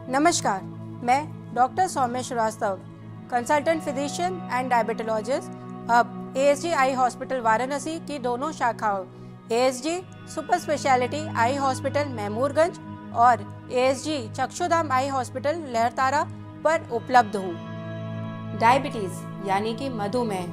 नमस्कार, मैं doctor Saumya Srivastava, consultant physician and diabetologist अब एएसजी आई हॉस्पिटल वाराणसी की दोनों शाखाओं ASG super speciality eye hospital Mahmoorganj और ASG Chakshudham eye hospital Lahartara पर उपलब्ध हूँ। डायबिटीज़ यानी कि मधुमेह,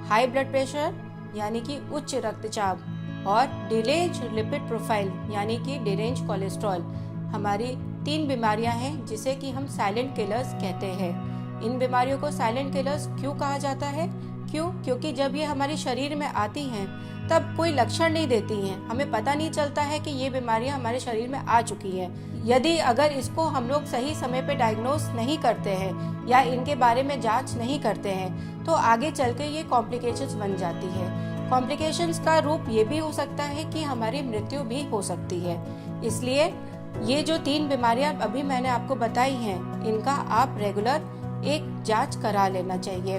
हाई ब्लड प्रेशर यानी कि उच्च रक्तचाप और डिरेंज लिपिड प्रोफाइल यानी कि डिरेंज कोलेस्ट्रॉल हमारी 3 बीमारियां हैं जिसे कि हम साइलेंट किलर्स कहते हैं। इन बीमारियों को साइलेंट किलर्स क्यों कहा जाता है? क्योंकि जब ये हमारे शरीर में आती हैं तब कोई लक्षण नहीं देती हैं, हमें पता नहीं चलता है कि ये बीमारियां हमारे शरीर में आ चुकी हैं। यदि अगर इसको हम लोग सही समय पे डायग्नोस नहीं करते हैं या इनके बारे में जांच नहीं करते हैं तो आगे चल के ये कॉम्प्लिकेशंस बन जाती है। कॉम्प्लिकेशंस का रूप ये भी हो सकता है कि हमारी मृत्यु भी हो सकती है। इसलिए ये जो 3 बीमारियां अभी मैंने आपको बताई हैं, इनका आप रेगुलर एक जांच करा लेना चाहिए।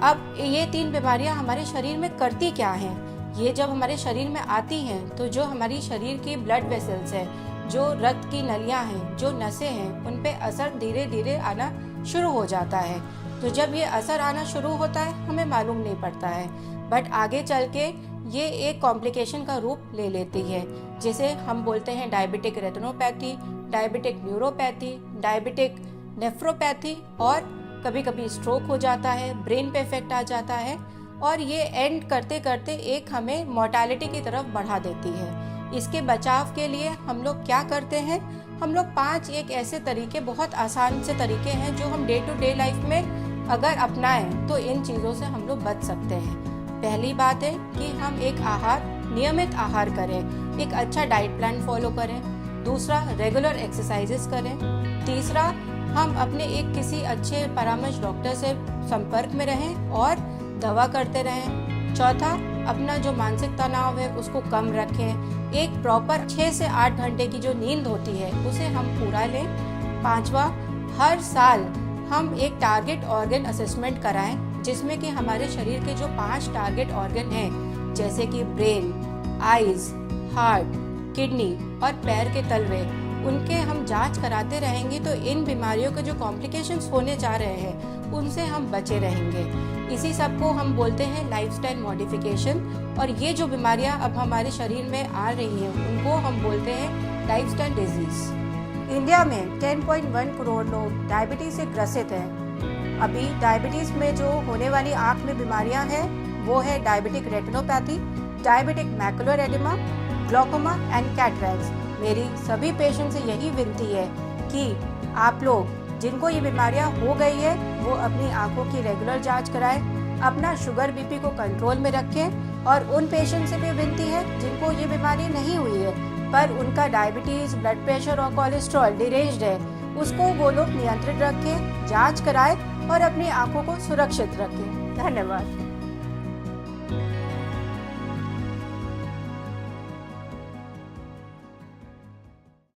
अब ये 3 बीमारियां हमारे शरीर में करती क्या हैं? ये जब हमारे शरीर में आती हैं तो जो हमारी शरीर की ब्लड वेसल्स है, जो रक्त की नलियां हैं, जो नसें हैं, उन पे असर धीरे धीरे आना शुरू हो जाता है। तो जब ये असर आना शुरू होता है हमें मालूम नहीं पड़ता है, बट आगे चल के ये एक कॉम्प्लिकेशन का रूप ले लेती है, जिसे हम बोलते हैं diabetic retinopathy, diabetic neuropathy, diabetic nephropathy और कभी कभी स्ट्रोक हो जाता है, ब्रेन पे इफेक्ट आ जाता है और ये एंड करते करते एक हमें मोर्टेलिटी की तरफ बढ़ा देती है। इसके बचाव के लिए हम लोग क्या करते हैं? हम लोग 5 एक ऐसे तरीके, बहुत आसान से तरीके हैं जो हम डे टू डे लाइफ में अगर अपनाएं तो इन चीज़ों से हम लोग बच सकते हैं। पहली बात है कि हम एक नियमित आहार करें, एक अच्छा डाइट प्लान फॉलो करें। दूसरा, रेगुलर एक्सरसाइजेस करें। तीसरा, हम अपने किसी अच्छे परामर्श डॉक्टर से संपर्क में रहें और दवा करते रहें। चौथा, अपना जो मानसिक तनाव है उसको कम रखें। एक प्रॉपर 6 से 8 घंटे की जो नींद होती है उसे हम पूरा लें। पांचवा, हर साल हम एक टारगेट ऑर्गन असेसमेंट कराएं जिसमें कि हमारे शरीर के जो 5 टारगेट ऑर्गन हैं, जैसे कि ब्रेन, आईज, हार्ट, किडनी और पैर के तलवे, उनके हम जांच कराते रहेंगे तो इन बीमारियों के जो कॉम्प्लिकेशंस होने जा रहे हैं उनसे हम बचे रहेंगे। इसी सब को हम बोलते हैं लाइफस्टाइल मॉडिफिकेशन और ये जो बीमारियां अब हमारे शरीर में आ रही हैं उनको हम बोलते हैं लाइफस्टाइल डिजीज। इंडिया में 10.1 करोड़ लोग डायबिटीज से ग्रसित हैं। अभी डायबिटीज में जो होने वाली आँख में बीमारियां हैं वो है diabetic retinopathy, diabetic macular oedema, glaucoma and cataracts. मेरी सभी पेशेंट से यही विनती है कि आप लोग जिनको ये बीमारियां हो गई है वो अपनी आंखों की रेगुलर जांच कराएं, अपना शुगर बीपी को कंट्रोल में रखें और उन पेशेंट से भी विनती है जिनको ये बीमारी नहीं हुई है पर उनका डायबिटीज, ब्लड प्रेशर और कोलेस्ट्रॉल डिरेंज्ड है, उसको वो लोग नियंत्रित रखें, जांच कराएं और अपनी आंखों को सुरक्षित रखें। धन्यवाद।